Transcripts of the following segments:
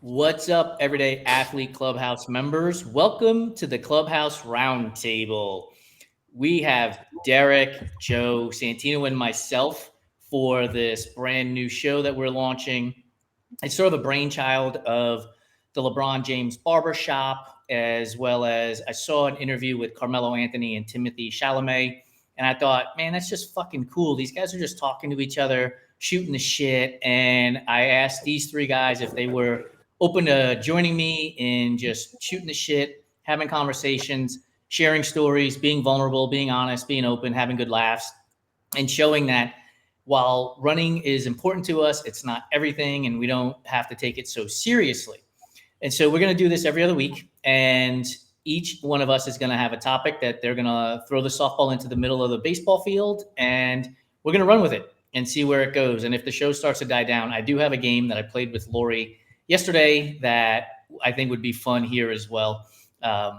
What's up, everyday athlete Clubhouse members? Welcome to the Clubhouse Roundtable. We have Derek, Joe, Santino, and myself for this brand new show that we're launching. It's sort of a brainchild of the LeBron James Barbershop, as well as I saw an interview with Carmelo Anthony and Timothée Chalamet. And I thought, man, that's just fucking cool. These guys are just talking to each other, shooting the shit. And I asked these three guys if they were open to joining me in just shooting the shit, having conversations, sharing stories, being vulnerable, being honest, being open, having good laughs, and showing that while running is important to us, it's not everything, and we don't have to take it so seriously. And so we're going to do this every other week, and each one of us is going to have a topic that they're going to throw the softball into the middle of the baseball field, and we're going to run with it and see where it goes. And if the show starts to die down, I do have a game that I played with Lori yesterday that I think would be fun here as well.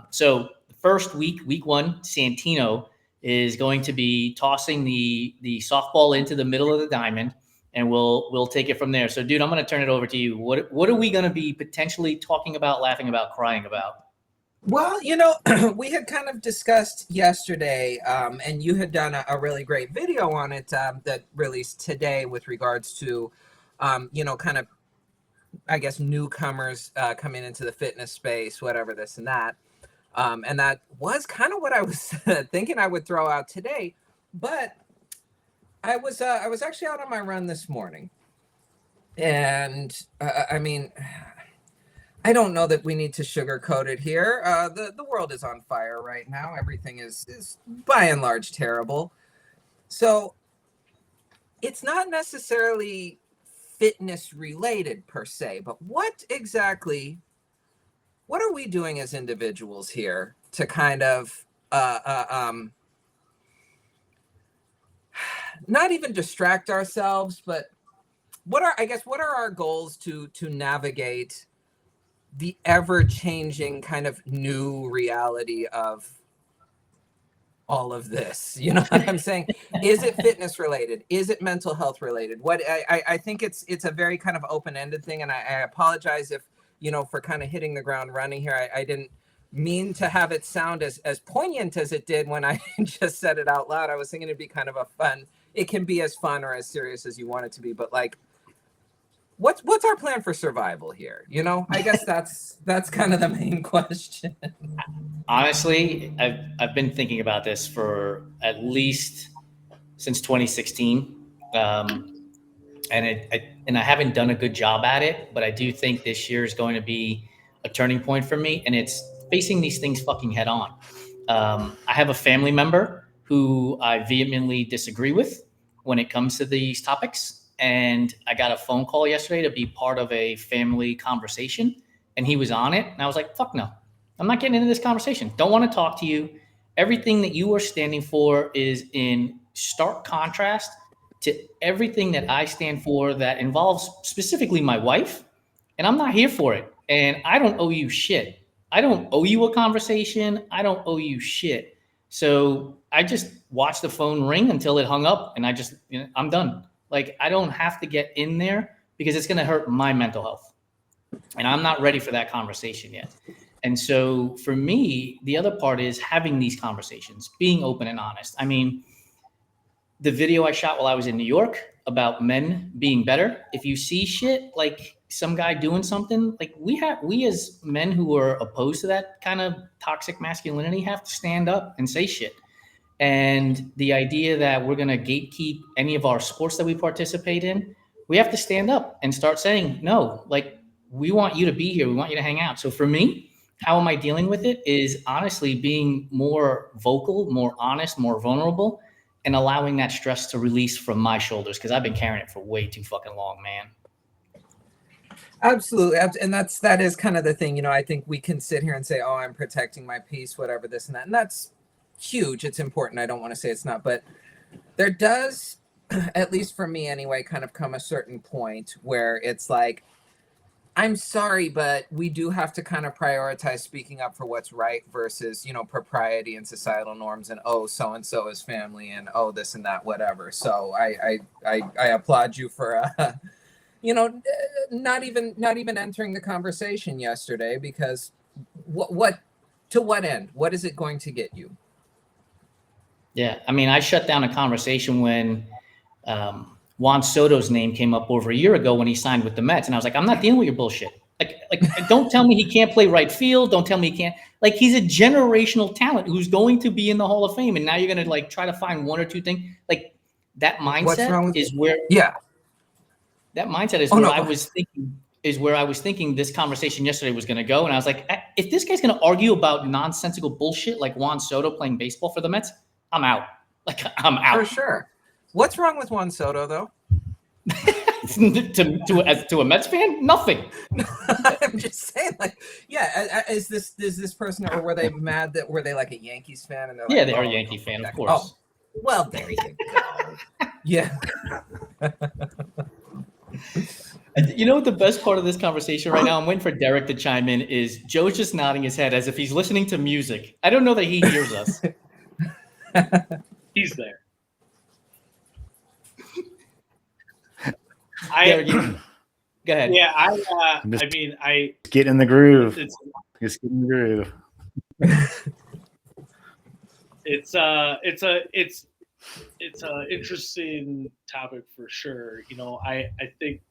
So the first week one, Santino is going to be tossing the softball into the middle of the diamond, and we'll take it from there. So, dude, I'm going to turn it over to you. What are we going to be potentially talking about, laughing about, crying about? Well, we had kind of discussed yesterday, and you had done a really great video on it that released today with regards to, kind of, I guess, newcomers coming into the fitness space, whatever, this and that. And that was kind of what I was thinking I would throw out today. But I was actually out on my run this morning. And I don't know that we need to sugarcoat it here. The world is on fire right now. Everything is by and large terrible. So it's not necessarily fitness related per se, but what are we doing as individuals here to kind of not even distract ourselves, but what are our goals to navigate the ever-changing kind of new reality of all of this? You know what I'm saying? Is it fitness related? Is it mental health related? What I think it's a very kind of open-ended thing, and I apologize if, for kind of hitting the ground running here. I didn't mean to have it sound as poignant as it did when I just said it out loud. I was thinking it'd be kind of it can be as fun or as serious as you want it to be, but like, what's our plan for survival here? I guess that's kind of the main question. Honestly, I've been thinking about this for at least since 2016. And I haven't done a good job at it, but I do think this year is going to be a turning point for me, and it's facing these things fucking head on. I have a family member who I vehemently disagree with when it comes to these topics, and I got a phone call yesterday to be part of a family conversation, and he was on it, and I was like, fuck no. I'm not getting into this conversation. Don't want to talk to you. Everything that you are standing for is in stark contrast to everything that I stand for that involves specifically my wife, and I'm not here for it. And I don't owe you shit. I don't owe you a conversation. I don't owe you shit. So I just watched the phone ring until it hung up, and I'm done. Like, I don't have to get in there because it's going to hurt my mental health, and I'm not ready for that conversation yet. And so for me, the other part is having these conversations, being open and honest. I mean, the video I shot while I was in New York about men being better, if you see shit like some guy doing something, like we as men who are opposed to that kind of toxic masculinity have to stand up and say shit. And the idea that we're going to gatekeep any of our sports that we participate in, we have to stand up and start saying, no, like, we want you to be here. We want you to hang out. So for me, how am I dealing with it is honestly being more vocal, more honest, more vulnerable, and allowing that stress to release from my shoulders, because I've been carrying it for way too fucking long, man. Absolutely. And that is kind of the thing. I think we can sit here and say, oh, I'm protecting my peace, whatever, this and that. And that's huge. It's important. I don't want to say it's not, but there does, at least for me anyway, kind of come a certain point where it's like, I'm sorry, but we do have to kind of prioritize speaking up for what's right versus, propriety and societal norms, and, oh, so-and-so is family, and, oh, this and that, whatever. So I applaud you for not even entering the conversation yesterday, because what to what end? What is it going to get you? Yeah, I mean, I shut down a conversation when Juan Soto's name came up over a year ago when he signed with the Mets, and I was like, I'm not dealing with your bullshit. Like, don't tell me he can't play right field. Don't tell me he can't. Like, he's a generational talent who's going to be in the Hall of Fame, and now you're going to like try to find one or two things. Like, that mindset What's wrong with is where. Yeah. That mindset is I was thinking. Is where I was thinking this conversation yesterday was going to go, and I was like, if this guy's going to argue about nonsensical bullshit like Juan Soto playing baseball for the Mets, I'm out. Like, I'm out. For sure. What's wrong with Juan Soto, though? to a Mets fan, nothing. I'm just saying, like, yeah. Is this person, or were they mad that were they like a Yankees fan? And they're like, yeah, they're a Yankee fan, of course. Oh, well, there you go. Yeah. You know what the best part of this conversation right now? I'm waiting for Derek to chime in. Is Joe's just nodding his head as if he's listening to music. I don't know that he hears us. He's there. Go ahead. Yeah, I mean, get in the groove. Just get in the groove. It's an interesting topic for sure. I think,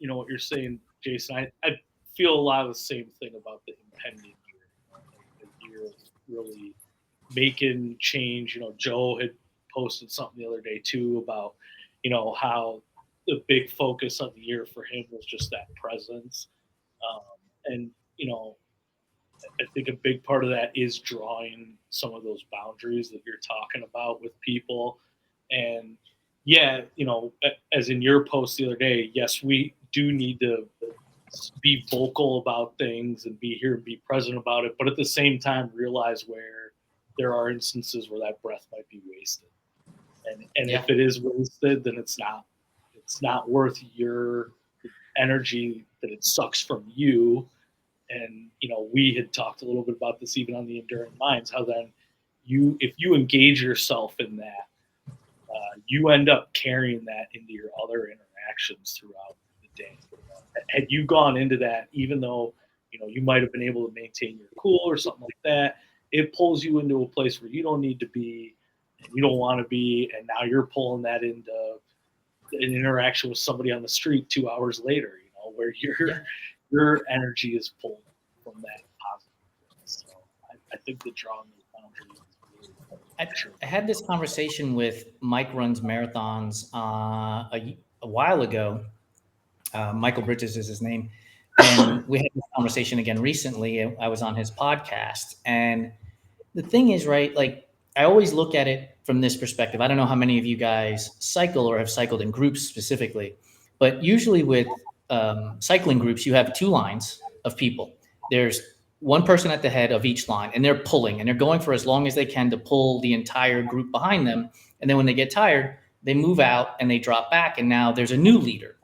what you're saying, Jason, I feel a lot of the same thing about the impending year. The year of really making change. Joe had posted something the other day too about, how the big focus of the year for him was just that presence. And, I think a big part of that is drawing some of those boundaries that you're talking about with people. And yeah, as in your post the other day, yes, we do need to be vocal about things and be here and be present about it. But at the same time, realize where there are instances where that breath might be wasted. And if it is wasted, then it's not worth your energy that it sucks from you. And, we had talked a little bit about this even on the Enduring Minds, how then if you engage yourself in that, you end up carrying that into your other interactions throughout the day. Had you gone into that, even though, you might have been able to maintain your cool or something like that, it pulls you into a place where you don't need to be and you don't want to be. And now you're pulling that into an interaction with somebody on the street 2 hours later, where your energy is pulled from that positive. So I think the drawing those boundaries is really important. I had this conversation with Mike Runs Marathons a while ago. Michael Bridges is his name. And we had this conversation again recently. I was on his podcast. And the thing is, right, like, I always look at it from this perspective. I don't know how many of you guys cycle or have cycled in groups specifically, but usually with cycling groups, you have two lines of people. There's one person at the head of each line, and they're pulling, and they're going for as long as they can to pull the entire group behind them. And then when they get tired, they move out and they drop back, and now there's a new leader.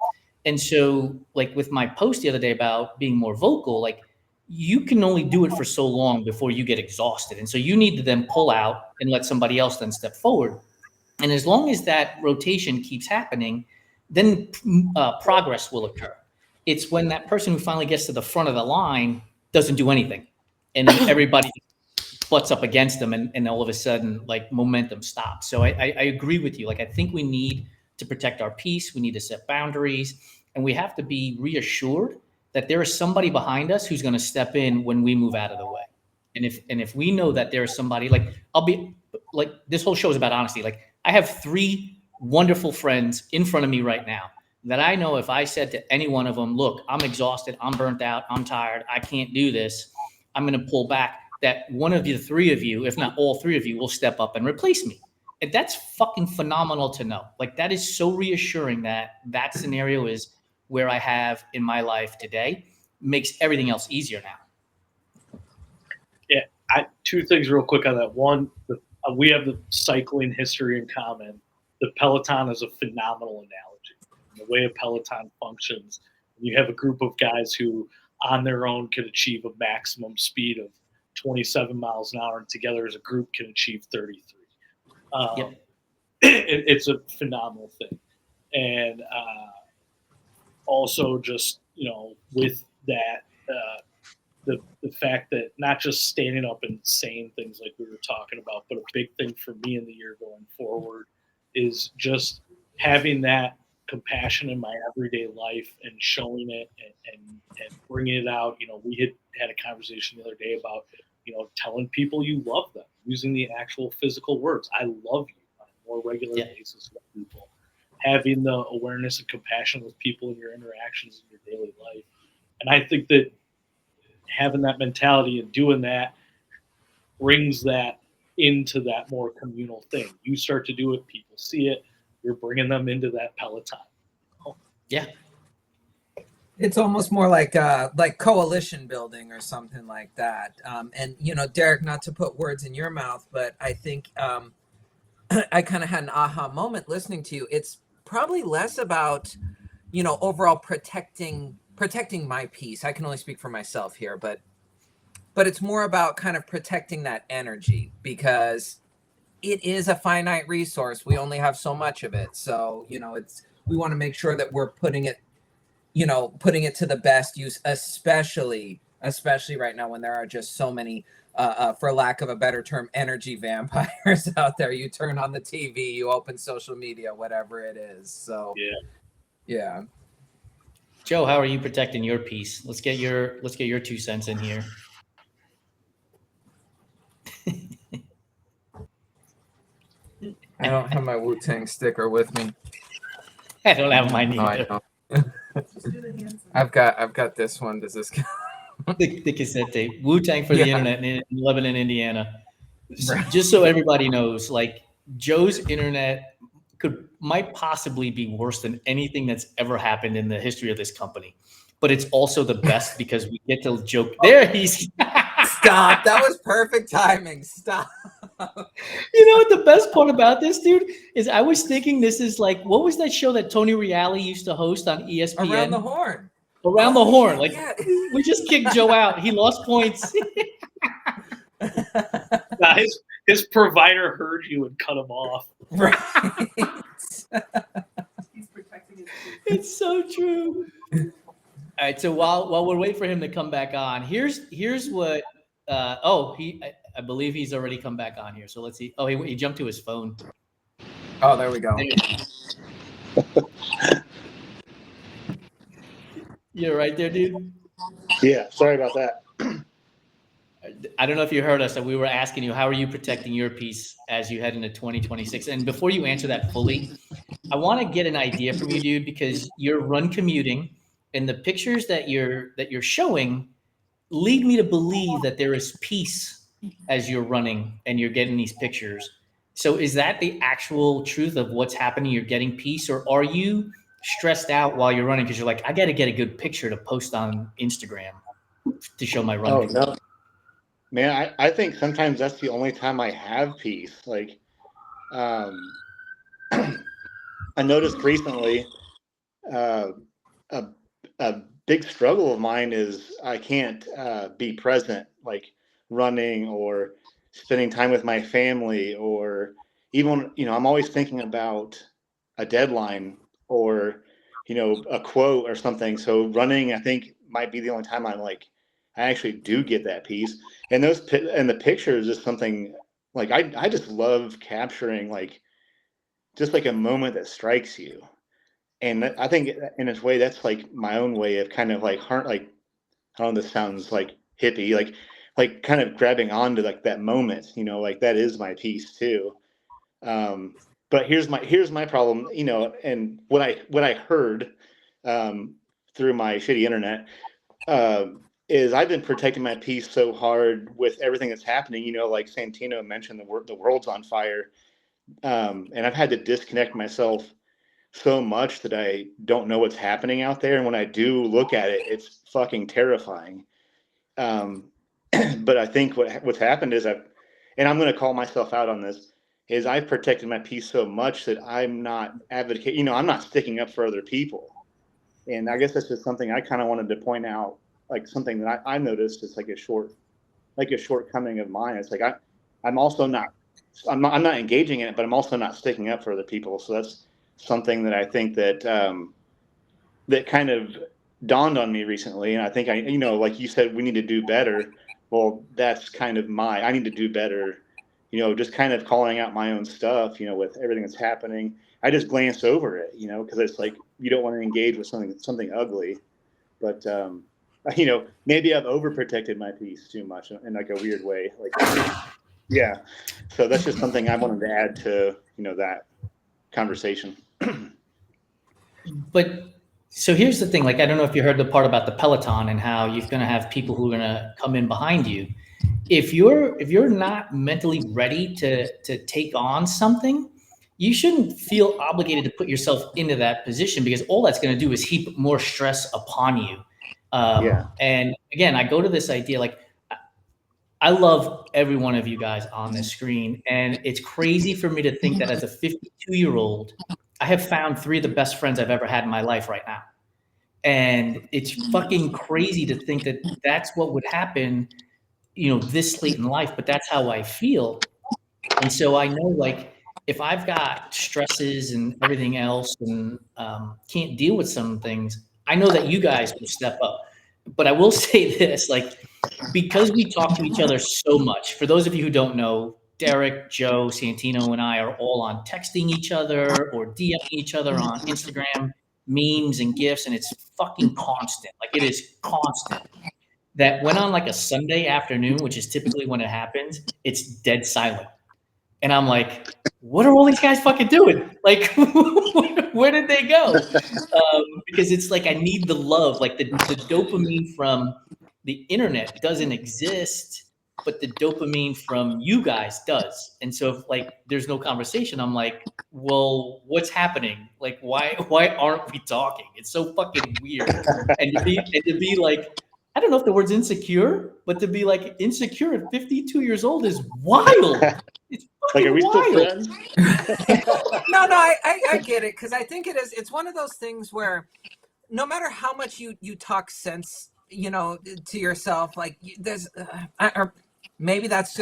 And so, like, with my post the other day about being more vocal, like, you can only do it for so long before you get exhausted. And so you need to then pull out and let somebody else then step forward. And as long as that rotation keeps happening, then progress will occur. It's when that person who finally gets to the front of the line doesn't do anything, and then everybody butts up against them, and all of a sudden, like, momentum stops. So I agree with you. Like, I think we need to protect our peace. We need to set boundaries, and we have to be reassured that there is somebody behind us who's going to step in when we move out of the way. And if we know that there is somebody, like, I'll be like, this whole show is about honesty. Like, I have 3 wonderful friends in front of me right now that I know if I said to any one of them, look, I'm exhausted, I'm burnt out, I'm tired, I can't do this, I'm going to pull back, that one of the 3 of you, if not all 3 of you, will step up and replace me. And that's fucking phenomenal to know. Like, that is so reassuring that scenario is where I have in my life today. Makes everything else easier now. Yeah, 2 things real quick on that. One, we have the cycling history in common. The Peloton is a phenomenal analogy. The way a Peloton functions, you have a group of guys who on their own can achieve a maximum speed of 27 miles an hour, and together as a group can achieve 33. It's a phenomenal thing. And also just, with that, the fact that not just standing up and saying things like we were talking about, but a big thing for me in the year going forward is just having that compassion in my everyday life and showing it and bringing it out. We had a conversation the other day about, telling people you love them, using the actual physical words. I love you on a more regular basis with people. Having the awareness and compassion with people in your interactions in your daily life. And I think that having that mentality and doing that brings that into that more communal thing. You start to do it, people see it, you're bringing them into that Peloton. Yeah. It's almost more like coalition building or something like that. And, Derek, not to put words in your mouth, but I think I kind of had an aha moment listening to you. It's probably less about, overall protecting my peace. I can only speak for myself here, but it's more about kind of protecting that energy, because it is a finite resource. We only have so much of it. So, we want to make sure that we're putting it to the best use, especially right now when there are just so many, for lack of a better term, energy vampires out there. You turn on the TV, you open social media, whatever it is. So, yeah. Joe, how are you protecting your peace? Let's get your 2 cents in here. I don't have my Wu-Tang sticker with me. I don't have mine either. No, I don't. I've got this one. Does this count? The cassette tape. Wu-Tang for the internet in Lebanon, Indiana. Right. Just so everybody knows, like, Joe's internet might possibly be worse than anything that's ever happened in the history of this company. But it's also the best because we get to joke. There he's Stop. That was perfect timing. Stop. You know what the best part about this, dude, is I was thinking this is like, what was that show that Tony Reale used to host on ESPN? Around the Horn. Around the Horn. Like, we just kicked Joe out. He lost points. His provider heard you and cut him off. Right. He's protecting his peace. It's so true. All right, so while we're waiting for him to come back on, here's what. I believe he's already come back on here. So let's see. Oh, he jumped to his phone. Oh, there we go. You're right there, dude. Yeah, sorry about that. I don't know if you heard us, and we were asking you, how are you protecting your peace as you head into 2026? And before you answer that fully, I want to get an idea from you, dude, because you're run commuting, and the pictures that you're showing lead me to believe that there is peace as you're running and you're getting these pictures. So is that the actual truth of what's happening? You're getting peace, or are you stressed out while you're running because you're like, I got to get a good picture to post on Instagram to show my run? Oh, no. Man, I think sometimes that's the only time I have peace. Like, I noticed recently a big struggle of mine is I can't be present, like running or spending time with my family, or even, I'm always thinking about a deadline or, a quote or something. So running, I think, might be the only time I'm like, I actually do get that peace. And the pictures is something like I just love capturing, like, just like a moment that strikes you. And I think in its way, that's like my own way of kind of like I don't know, this sounds like hippie, like kind of grabbing onto like that moment, like that is my piece too. But here's my problem, and what I heard through my shitty internet is I've been protecting my peace so hard with everything that's happening, like Santino mentioned, the world's on fire, and I've had to disconnect myself so much that I don't know what's happening out there. And when I do look at it, it's fucking terrifying. But I think what's happened is and I'm going to call myself out on this, is I've protected my peace so much that I'm not advocating, I'm not sticking up for other people. And I guess that's just something I kind of wanted to point out, like something that I noticed is like a shortcoming of mine. It's like, I'm not engaging in it, but I'm also not sticking up for other people. So that's something that I think that, that kind of dawned on me recently. And I think like you said, we need to do better. Well, that's kind of I need to do better, just kind of calling out my own stuff, with everything that's happening. I just glance over it, because it's like, you don't want to engage with something ugly, but, maybe I've overprotected my peace too much in like a weird way. Like, yeah. So that's just something I wanted to add to, that conversation. But so here's the thing, like, I don't know if you heard the part about the Peloton and how you're going to have people who are going to come in behind you. If you're not mentally ready to take on something, you shouldn't feel obligated to put yourself into that position, because all that's going to do is heap more stress upon you. And again, I go to this idea, like, I love every one of you guys on this screen, and it's crazy for me to think that as a 52-year-old, I have found 3 of the best friends I've ever had in my life right now. And it's fucking crazy to think that that's what would happen, this late in life, but that's how I feel. And so I know, like, if I've got stresses and everything else and can't deal with some things, I know that you guys will step up. But I will say this, like, because we talk to each other so much, for those of you who don't know, Derek, Joe, Santino, and I are all on texting each other or DMing each other on Instagram, memes and GIFs, and it's fucking constant. Like, it is constant. That when on like a Sunday afternoon, which is typically when it happens, it's dead silent. And I'm like, what are all these guys fucking doing? Like, where did they go? Because it's like, I need the love. Like, the dopamine from the internet doesn't exist, but the dopamine from you guys does. And so if, like, there's no conversation, I'm like, well, what's happening? Like, why aren't we talking? It's so fucking weird. And to be like, I don't know if the word's insecure, but to be like insecure at 52 years old is wild. It's fucking like, are we wild. still friends? No, I get it, because I think it's one of those things where no matter how much you talk sense, to yourself, like, there's or maybe that's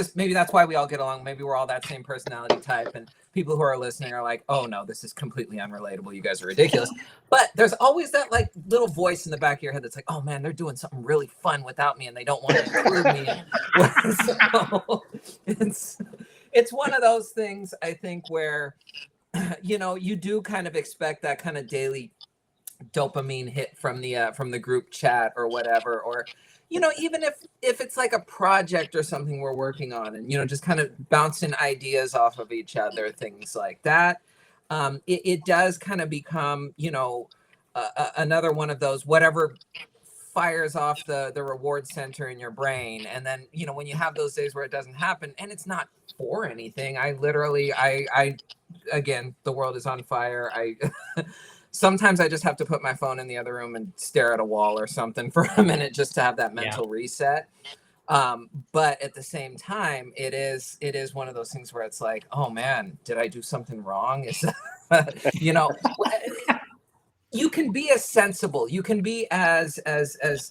why we all get along. Maybe we're all that same personality type, and people who are listening are like, oh no, this is completely unrelatable, you guys are ridiculous. But there's always that, like, little voice in the back of your head that's like, oh man, they're doing something really fun without me and they don't want to include me. So it's one of those things, I think, where you do kind of expect that kind of daily dopamine hit from the group chat or whatever, or even if it's like a project or something we're working on, and just kind of bouncing ideas off of each other, things like that. It does kind of become another one of those, whatever fires off the reward center in your brain. And then when you have those days where it doesn't happen, and it's not for anything, I literally again, the world is on fire. Sometimes I just have to put my phone in the other room and stare at a wall or something for a minute, just to have that mental reset. But at the same time, it is one of those things where it's like, oh man, did I do something wrong? Is you can be as sensible, you can be as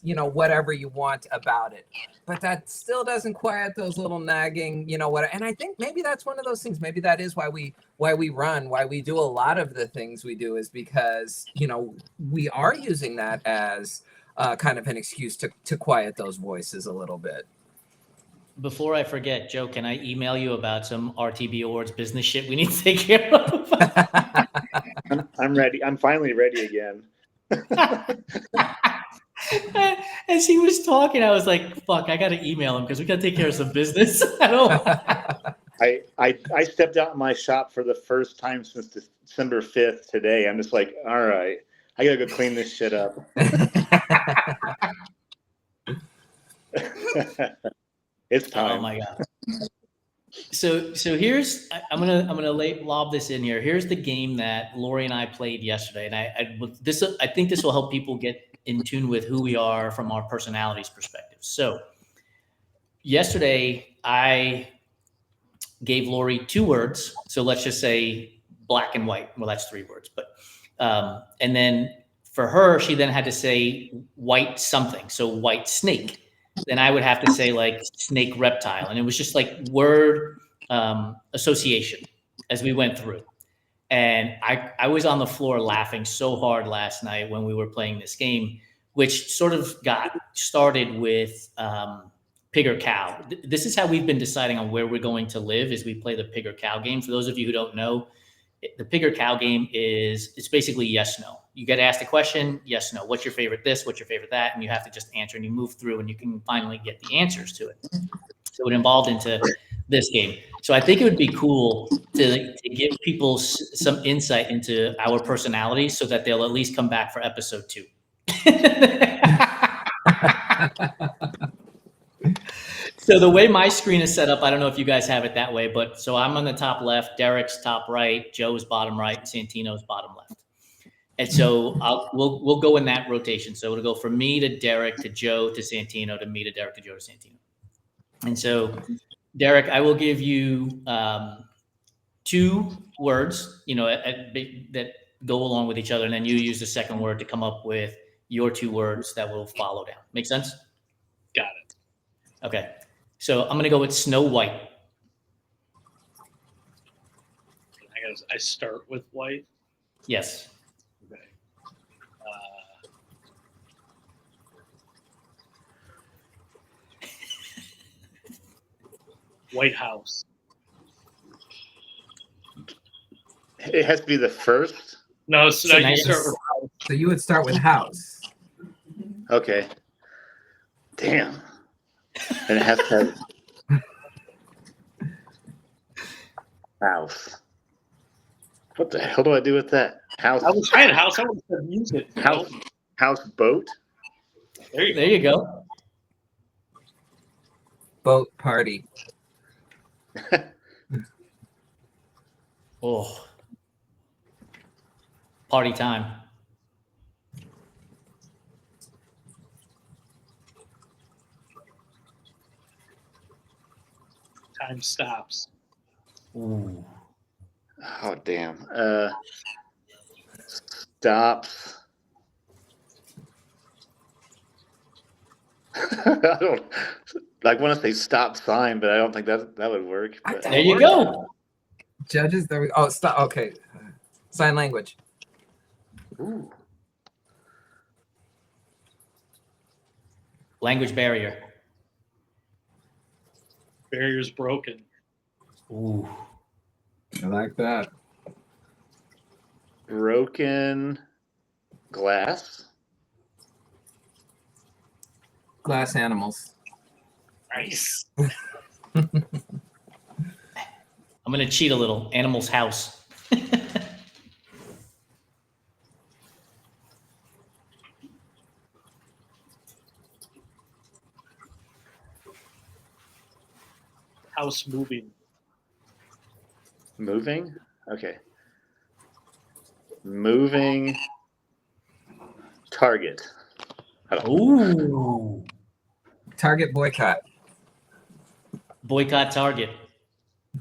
whatever you want about it, but that still doesn't quiet those little nagging, and I think maybe that's one of those things. Maybe that is why we run, why we do a lot of the things we do, is because we are using that as kind of an excuse to quiet those voices a little bit. Before I forget, Joe, can I email you about some RTB Awards business shit we need to take care of? I'm ready. I'm finally ready again. As he was talking, I was like, fuck, I got to email him because we got to take care of some business. I stepped out in my shop for the first time since December 5th today. I'm just like, all right, I got to go clean this shit up. It's time. Oh my God. So here's, I'm gonna lob this in here. Here's the game that Lori and I played yesterday, and I think this will help people get in tune with who we are from our personalities perspective. So yesterday I gave Lori 2 words. So let's just say black and white. Well, that's 3 words, but and then for her, she then had to say white something. So white snake. Then I would have to say like snake reptile. And it was just like word association as we went through. And I was on the floor laughing so hard last night when we were playing this game, which sort of got started with pig or cow. This is how we've been deciding on where we're going to live is we play the pig or cow game. For those of you who don't know, the pig or cow game it's basically yes, no. You get asked a question, yes, no. What's your favorite this? What's your favorite that? And you have to just answer and you move through and you can finally get the answers to it. So it evolved into this game. So I think it would be cool to give people some insight into our personalities so that they'll at least come back for episode 2. So the way my screen is set up, I don't know if you guys have it that way, but so I'm on the top left, Derek's top right, Joe's bottom right, and Santino's bottom left. And so we'll go in that rotation. So it'll go from me to Derek to Joe to Santino to me to Derek to Joe to Santino. And so, Derek, I will give you 2 words, that go along with each other, and then you use the second word to come up with your 2 words that will follow down. Make sense? Got it. Okay. So I'm going to go with Snow White. I start with white. Yes. Okay. White House. It has to be the first. No, so now you start with house. So you would start with house. Okay. Damn. And it has to have house. What the hell do I do with that? House. I was trying house. I would have said music. House boat. There you go. There you go. Boat party. Oh. Party time. Time stops. Ooh. Oh damn. Stops. I don't like want to say stop sign, but I don't think that would work. But. There you go. Judges, there we go. Oh, stop. Okay. Sign language. Ooh. Language barrier. Barrier's broken. Ooh. I like that. Broken glass. Glass animals. Nice. I'm going to cheat a little. Animal's house. House moving. Moving? Okay. Moving target. Ooh. Target boycott. Boycott Target.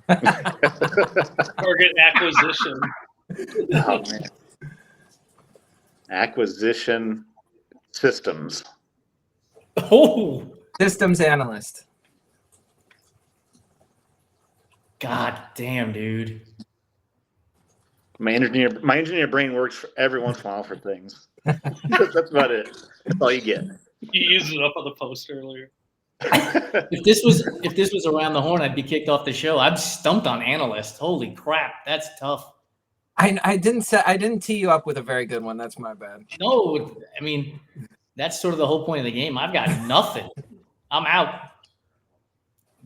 Target acquisition. Oh, man. Acquisition systems. Oh. Systems analyst. God damn, dude. My engineer brain works every once in a while for things. That's about it. That's all you get. You used it up on the post earlier. If this was around the horn, I'd be kicked off the show. I'm stumped on analyst. Holy crap, that's tough. I didn't tee you up with a very good one. That's my bad. No, I mean that's sort of the whole point of the game. I've got nothing. I'm out.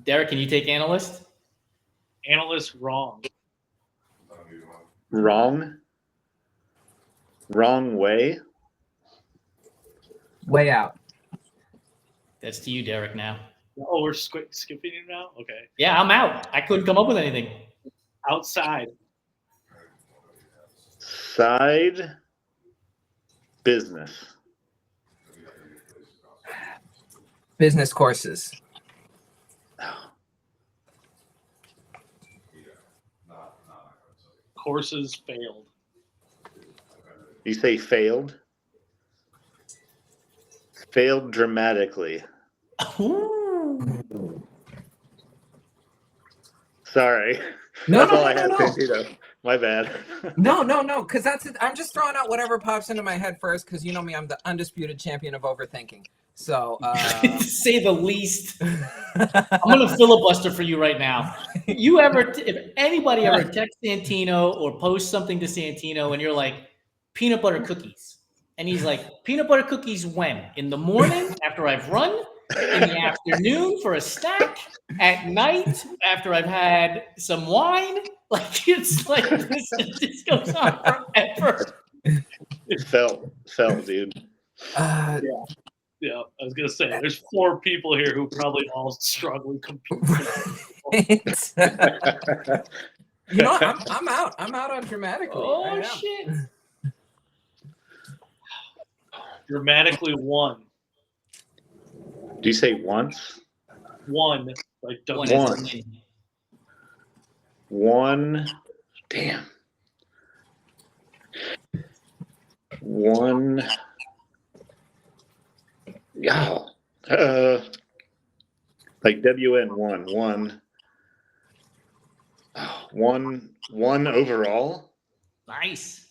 Derek, can you take analyst? Analyst wrong. Wrong? Wrong way? Way out. That's to you, Derek, now. Oh, we're skipping it now? Okay. Yeah, I'm out. I couldn't come up with anything. Outside. Side business. Business courses. Courses failed. You say failed? Failed dramatically. Ooh. Sorry. No, That's no, all I no, have, no. Santino. My bad. No, because that's it. I'm just throwing out whatever pops into my head first, because you know me, I'm the undisputed champion of overthinking. So, To say the least. I'm gonna filibuster for you right now. If anybody ever texts Santino or posts something to Santino and you're like, peanut butter cookies, and he's like, peanut butter cookies when? In the morning after I've run, in the afternoon for a snack, at night after I've had some wine. Like it's like this goes on forever. It felt, dude. Yeah, I was gonna say there's 4 people here who probably all strongly compete. You know, I'm out. I'm out on dramatically. Oh shit! Dramatically one. Do you say once? One, like One. One. Damn. One. Yeah. Like WN1. One. Oh, one overall. Nice.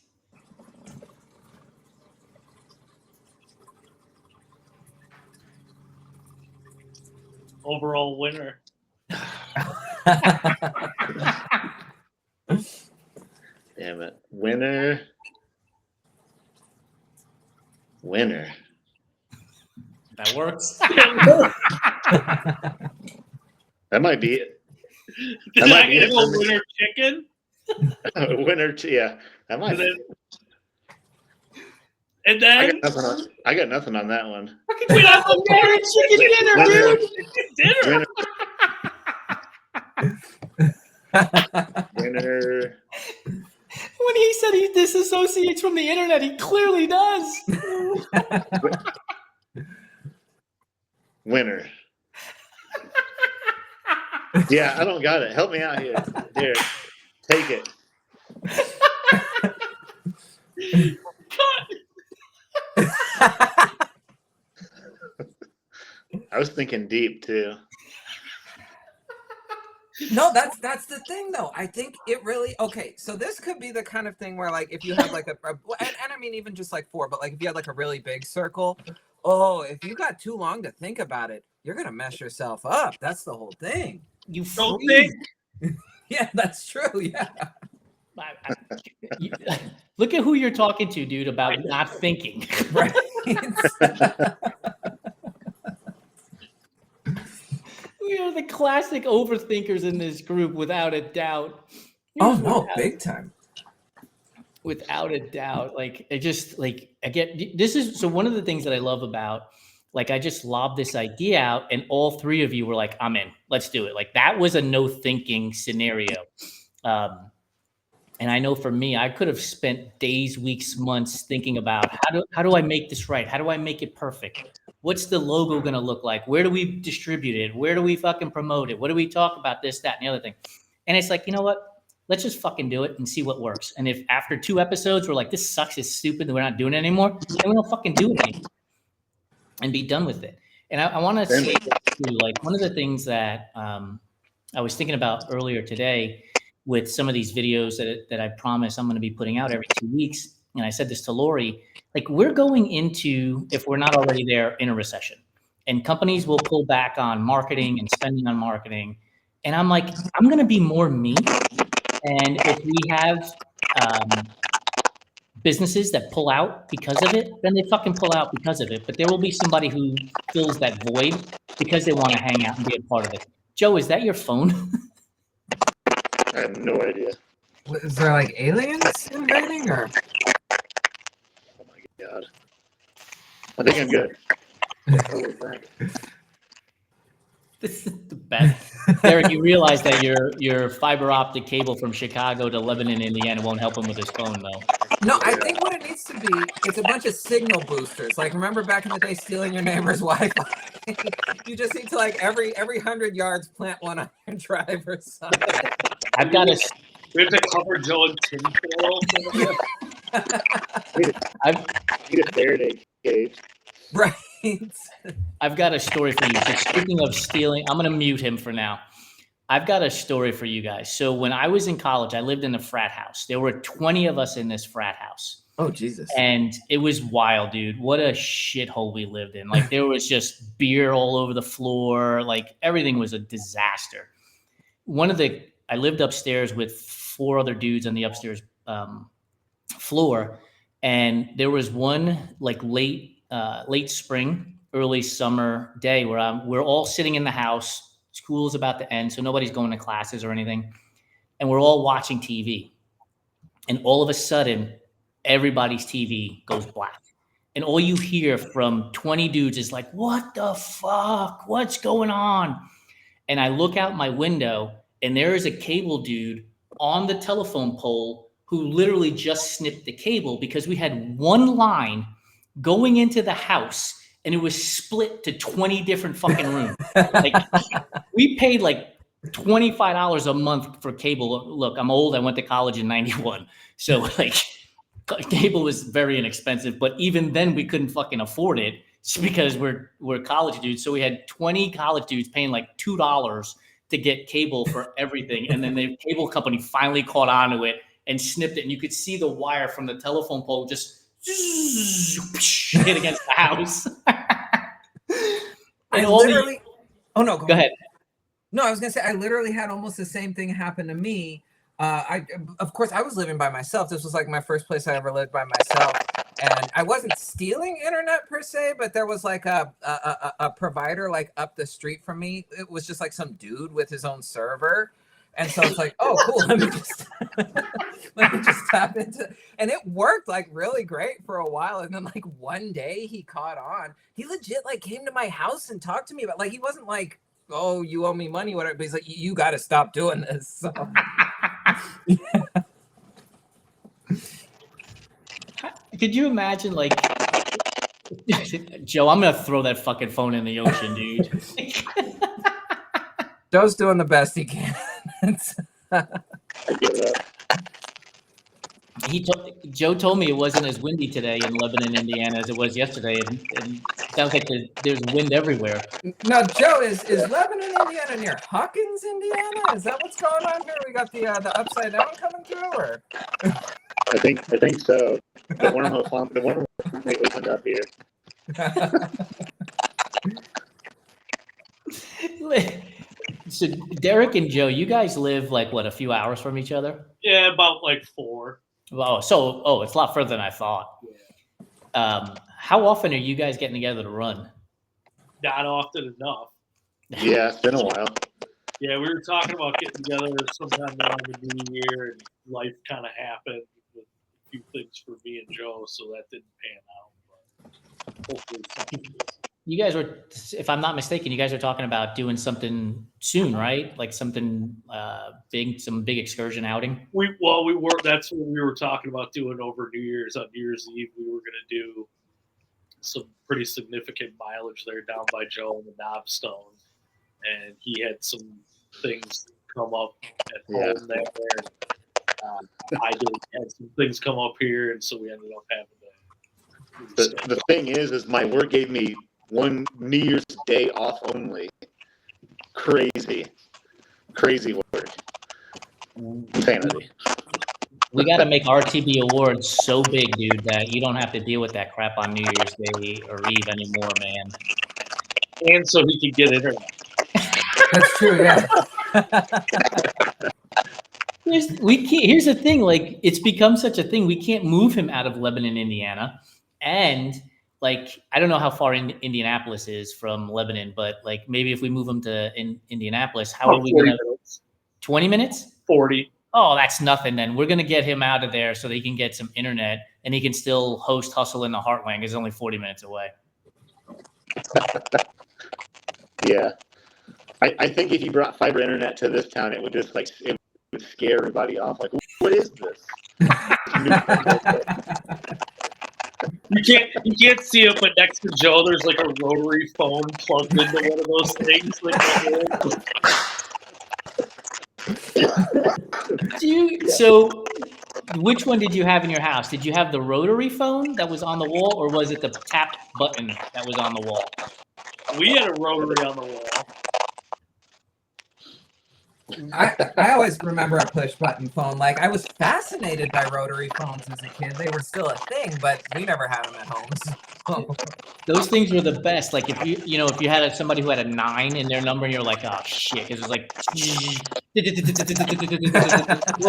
Overall winner. Damn it. Winner. That works. That might be it. Did That might I be get it a for me. winner chicken? Yeah. That might be it. And then I got nothing on that one. we have a Married chicken dinner, dinner. Winner. When he said he disassociates from the internet, he clearly does. Winner. Yeah, I don't got it. Help me out here, Derek. Take it. I was thinking deep too. No, that's the thing though. I think it really okay. So this could be the kind of thing where like if you have like and I mean even just like 4, but like if you had like a really big circle, if you got too long to think about it, you're gonna mess yourself up. That's the whole thing. You Don't freeze. think. Yeah, that's true. Yeah. Look at who you're talking to, dude, about not thinking. Right. We are the classic overthinkers in this group, without a doubt. Oh no, big time. Without a doubt. Like I just like I get this is so one of the things that I love about like I just lobbed this idea out and all 3 of you were like, I'm in, let's do it. Like that was a no thinking scenario. And I know for me, I could have spent days, weeks, months thinking about how do I make this right? How do I make it perfect? What's the logo going to look like? Where do we distribute it? Where do we fucking promote it? What do we talk about this, that, and the other thing? And it's like, you know what? Let's just fucking do it and see what works. And if after 2 episodes, we're like, this sucks, it's stupid, we're not doing it anymore, then we don't fucking do it anymore and be done with it. And I want to say, too, like one of the things that I was thinking about earlier today with some of these videos that I promise I'm going to be putting out every 2 weeks. And I said this to Lori, like we're going into, if we're not already there, in a recession, and companies will pull back on marketing and spending on marketing. And I'm like, I'm going to be more me. And if we have businesses that pull out because of it, then they fucking pull out because of it. But there will be somebody who fills that void because they want to hang out and be a part of it. Joe, is that your phone? I have no idea. Is there like aliens invading or? Oh my god. I think I'm good. This is the best. Derek, you realize that your fiber optic cable from Chicago to Lebanon, Indiana won't help him with his phone, though. No, I think what it needs to be, it's a bunch of signal boosters. Like, remember back in the day stealing your neighbor's Wi-Fi? You just need to, like, every 100 yards plant one on your drive or something. I've got a... We have to cover Joe in tinfoil. Need a Faraday cage. Right. I've got a story for you. So speaking of stealing, I'm going to mute him for now. I've got a story for you guys. So when I was in college, I lived in a frat house. There were 20 of us in this frat house. Oh, Jesus. And it was wild, dude. What a shithole we lived in. Like, there was just beer all over the floor. Like, everything was a disaster. I lived upstairs with 4 other dudes on the upstairs floor. And there was one like late spring, early summer day where we're all sitting in the house. School's about to end, so nobody's going to classes or anything. And we're all watching TV. And all of a sudden, everybody's TV goes black. And all you hear from 20 dudes is like, what the fuck? What's going on? And I look out my window, and there is a cable dude on the telephone pole who literally just snipped the cable because we had one line going into the house, and it was split to 20 different fucking rooms. Like, we paid like $25 a month for cable. Look, I'm old. I went to college in 91. So like, cable was very inexpensive, but even then we couldn't fucking afford it because we're college dudes. So we had 20 college dudes paying like $2 to get cable for everything. And then the cable company finally caught on to it and snipped it. And you could see the wire from the telephone pole just hit against the house. I literally, oh no, go ahead. No, I was gonna say I literally had almost the same thing happen to me. Of course, I was living by myself. This was like my first place I ever lived by myself, and I wasn't stealing internet per se, but there was like a provider like up the street from me. It was just like some dude with his own server, and so it's like, oh, cool. Let me just tap into, and it worked like really great for a while. And then like one day he caught on. He legit like came to my house and talked to me about, like, he wasn't like, oh, you owe me money, whatever. But he's like, you got to stop doing this. So. Could you imagine, like, Joe, I'm going to throw that fucking phone in the ocean, dude. Joe's doing the best he can. Joe told me it wasn't as windy today in Lebanon, Indiana as it was yesterday. And it sounds like there's wind everywhere. Now, Joe, is Lebanon, Indiana near Hawkins, Indiana? Is that what's going on here? We got the upside down coming through, or? I think so. The one they opened up here. So Derek and Joe, you guys live like what, a few hours from each other? Yeah, about like 4. It's a lot further than I thought. Yeah. How often are you guys getting together to run? Not often enough. Yeah, it's been a while. Yeah, we were talking about getting together sometime around the new year, and life kind of happened with a few things for me and Joe, so that didn't pan out. But hopefully something. You guys were, if I'm not mistaken, you guys are talking about doing something soon, right? Like something big, some big excursion outing. We were. That's what we were talking about doing over New Year's. On New Year's Eve, we were going to do some pretty significant mileage there down by Joe in the Knobstone, and he had some things come up at home there. I had some things come up here, and so we ended up having to. The thing is my work gave me one New Year's Day off only. Crazy work. Insanity. We got to make RTB Awards so big, dude, that you don't have to deal with that crap on New Year's Day or Eve anymore, man. And so he could get internet. That's true, yeah. Here's the thing, like, it's become such a thing. We can't move him out of Lebanon, Indiana. And like, I don't know how far Indianapolis is from Lebanon, but like maybe if we move him to Indianapolis, how are we going to? 20 minutes? 40. Oh, that's nothing then. We're going to get him out of there so that he can get some internet and he can still host Hustle in the Heartland. It's only 40 minutes away. Yeah. I think if you brought fiber internet to this town, it would just like, it would scare everybody off. Like, what is this? You can't see it, but next to Joe, there's like a rotary phone plugged into one of those things. So, which one did you have in your house? Did you have the rotary phone that was on the wall, or was it the tap button that was on the wall? We had a rotary on the wall. I always remember a push button phone. Like I was fascinated by rotary phones as a kid. They were still a thing, but we never had them at home. So. Those things were the best. Like if if you had somebody who had a 9 in their number, and you're like, oh shit, because it was like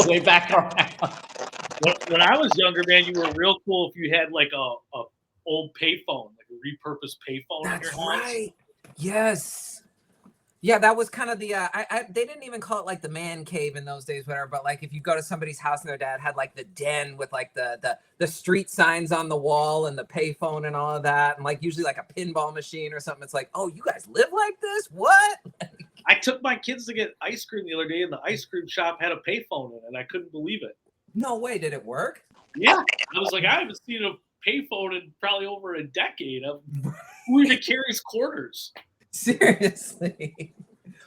way back around. When I was younger, man, you were real cool if you had like a old payphone, like a repurposed payphone in your That's house. right. Yes. Yeah, that was kind of the they didn't even call it like the man cave in those days, whatever. But like if you go to somebody's house and their dad had like the den with like the street signs on the wall and the payphone and all of that, and like usually like a pinball machine or something. It's like, oh, you guys live like this? What? I took my kids to get ice cream the other day, and the ice cream shop had a payphone in it, and I couldn't believe it. No way, did it work? Yeah, I was like, I haven't seen a payphone in probably over a decade. Who even carries quarters? Seriously.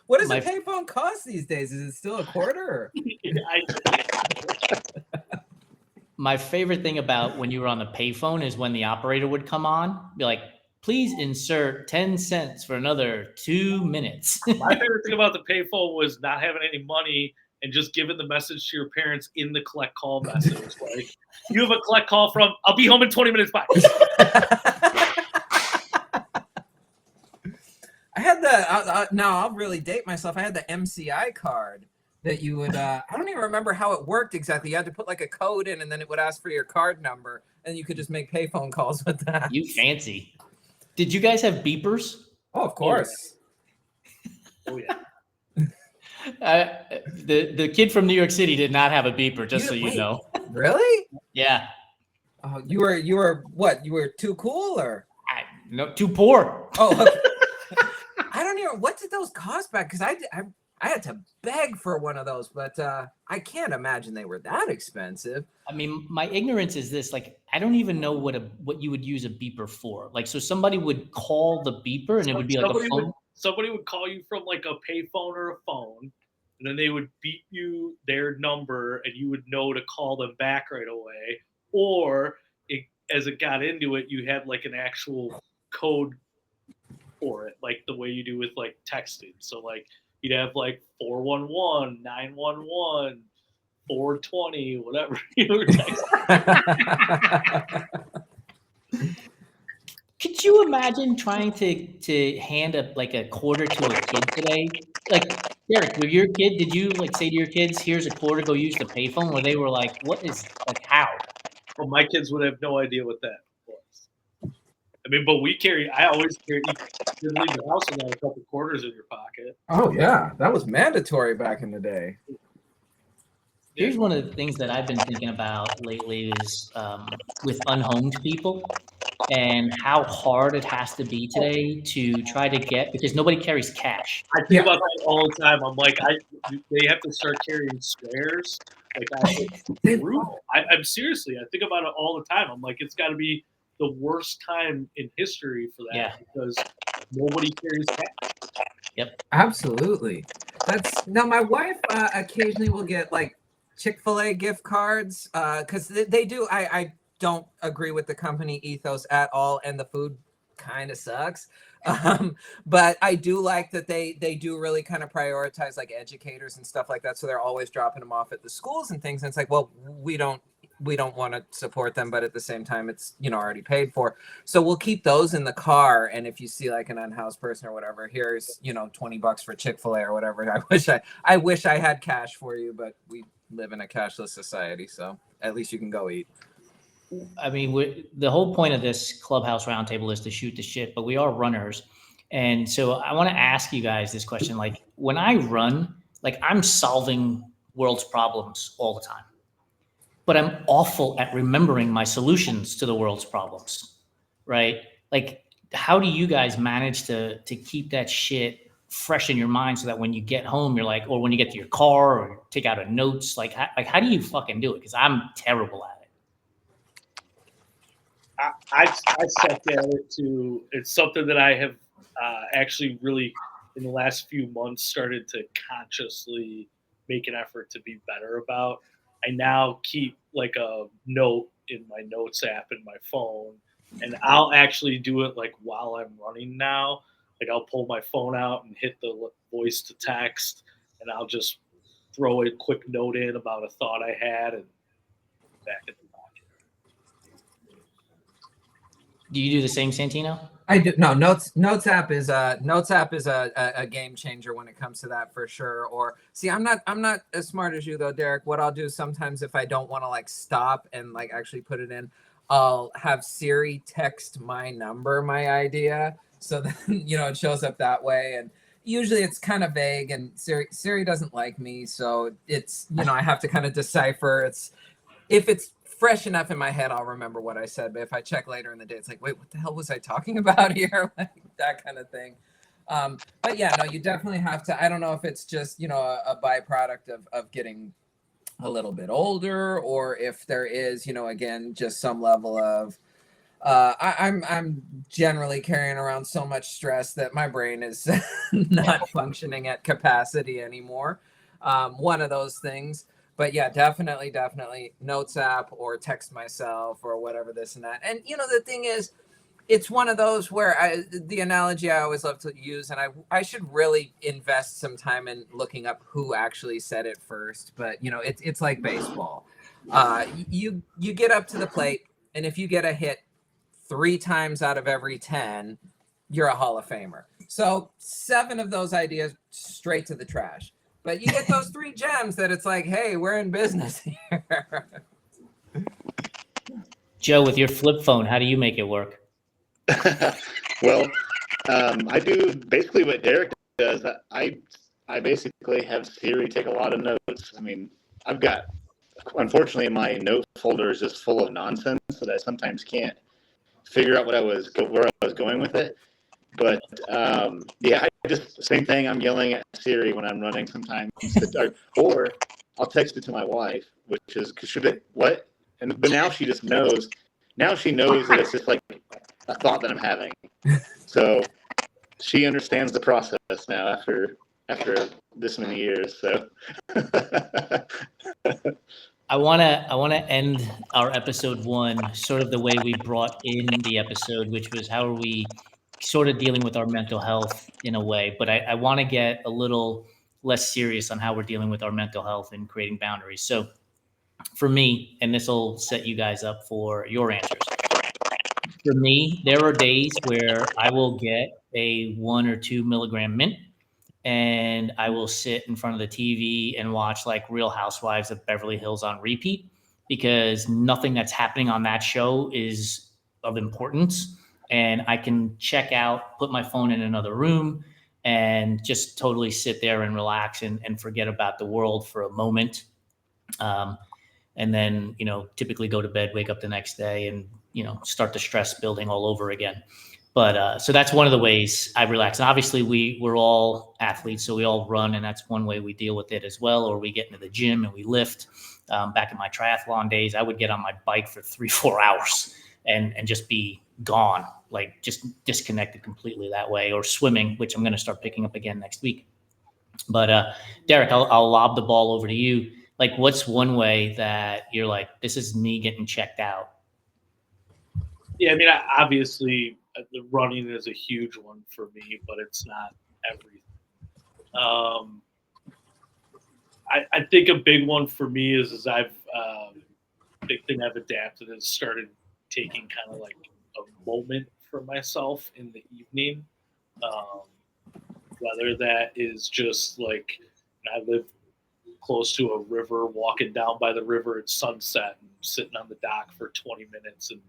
What does a payphone cost these days? Is it still a quarter? My favorite thing about when you were on the payphone is when the operator would come on, be like, please insert 10 cents for another 2 minutes. My favorite thing about the payphone was not having any money and just giving the message to your parents in the collect call message. Like, you have a collect call from, I'll be home in 20 minutes, bye. I had the, now I'll really date myself. I had the MCI card that you would, I don't even remember how it worked exactly. You had to put like a code in and then it would ask for your card number and you could just make payphone calls with that. You fancy. Did you guys have beepers? Oh, of course. Oh, yeah. The kid from New York City did not have a beeper, just so you know. Really? Yeah. Oh, you were what? You were too cool or? No, too poor. Oh, okay. I don't even. What did those cost back? Because I had to beg for one of those, but I can't imagine they were that expensive. I mean, my ignorance is this: like, I don't even know what you would use a beeper for. Like, so somebody would call the beeper, and it would be like a phone. Somebody would call you from like a payphone or a phone, and then they would beep you their number, and you would know to call them back right away. Or as it got into it, you had like an actual code for it, like the way you do with like texting. So like you'd have like 411, 911, 420, whatever you were texting. Could you imagine trying to hand a quarter to a kid today? Like, Derek, with your kid, did you like say to your kids, "Here's a quarter, go use the payphone"? Where they were like, "What is like how?" Well, my kids would have no idea what that was. I mean, but I always carry. You didn't leave the house without a couple quarters in your pocket. Oh yeah, that was mandatory back in the day. Here's one of the things that I've been thinking about lately is with unhomed people and how hard it has to be today to try to get, because nobody carries cash. I think about that all the time. I'm like, they have to start carrying squares. Like I'm seriously, I think about it all the time. I'm like, it's got to be the worst time in history for that because nobody carries cash. Yep, absolutely. Now my wife occasionally will get like Chick-fil-A gift cards because they do. I don't agree with the company ethos at all, and the food kind of sucks. But I do like that they do really kind of prioritize like educators and stuff like that. So they're always dropping them off at the schools and things. And it's like, well, we don't want to support them, but at the same time, it's already paid for. So we'll keep those in the car. And if you see like an unhoused person or whatever, here's $20 for Chick-fil-A or whatever. I wish I had cash for you, but we live in a cashless society, so at least you can go eat. I mean, the whole point of this Clubhouse Roundtable is to shoot the shit, but we are runners. And so I want to ask you guys this question. Like, when I run, like, I'm solving world's problems all the time, but I'm awful at remembering my solutions to the world's problems, right? Like, how do you guys manage to keep that shit fresh in your mind so that when you get home, you're like, or when you get to your car or take out a notes, like how do you fucking do it? Because I'm terrible at it. I suck at it too. It's something that I have actually really in the last few months started to consciously make an effort to be better about. I now keep like a note in my notes app in my phone, and I'll actually do it like while I'm running now. Like I'll pull my phone out and hit the voice to text, and I'll just throw a quick note in about a thought I had and back in the pocket. Do you do the same, Santino? I do. No, Notes app is a game changer when it comes to that for sure. Or see, I'm not as smart as you though, Derek. What I'll do sometimes if I don't want to like stop and like actually put it in, I'll have Siri text my number, my idea, so then it shows up that way. And usually it's kind of vague, and Siri doesn't like me, so it's I have to kind of decipher. If it's fresh enough in my head, I'll remember what I said. But if I check later in the day, it's like, wait, what the hell was I talking about here? Like that kind of thing. But yeah, no, you definitely have to. I don't know if it's just, a byproduct of getting a little bit older, or if there is, again, just some level of, I'm generally carrying around so much stress that my brain is not functioning at capacity anymore. One of those things. But yeah, definitely Notes app or text myself or whatever, this and that. And the thing is, it's one of those where the analogy I always love to use, and I should really invest some time in looking up who actually said it first. But it's like baseball. You get up to the plate, and if you get a hit 3 times out of every 10, you're a Hall of Famer. So 7 of those ideas straight to the trash. But you get those 3 gems that it's like, hey, we're in business here. Joe, with your flip phone, how do you make it work? Well, I do basically what Derek does. I basically have Siri take a lot of notes. I mean, unfortunately, my note folder is just full of nonsense that I sometimes can't figure out where I was going with it. But yeah, same thing. I'm yelling at Siri when I'm running sometimes, or I'll text it to my wife, which is what? But now she just knows. Now she knows that it's just like a thought that I'm having. So she understands the process now after this many years. So I wanna end our episode 1 sort of the way we brought in the episode, which was how are we sort of dealing with our mental health in a way. But I want to get a little less serious on how we're dealing with our mental health and creating boundaries. So for me, and this will set you guys up for your answers. For me, there are days where I will get a 1 or 2 milligram mint, and I will sit in front of the TV and watch like Real Housewives of Beverly Hills on repeat, because nothing that's happening on that show is of importance. And I can check out, put my phone in another room, and just totally sit there and relax and forget about the world for a moment. And then, typically go to bed, wake up the next day, and, start the stress building all over again. But so that's one of the ways I relax. And obviously we're all athletes, so we all run, and that's one way we deal with it as well. Or we get into the gym and we lift. Back in my triathlon days, I would get on my bike for 3-4 hours and just be gone, like just disconnected completely that way. Or swimming, which I'm going to start picking up again next week. But Derek, I'll lob the ball over to you. Like, what's one way that you're like, this is me getting checked out? Yeah, I mean, obviously, the running is a huge one for me, but it's not everything. I think a big one for me is I've big thing I've adapted is started taking kind of like a moment for myself in the evening. Whether that is just like, I live close to a river, walking down by the river at sunset and sitting on the dock for 20 minutes and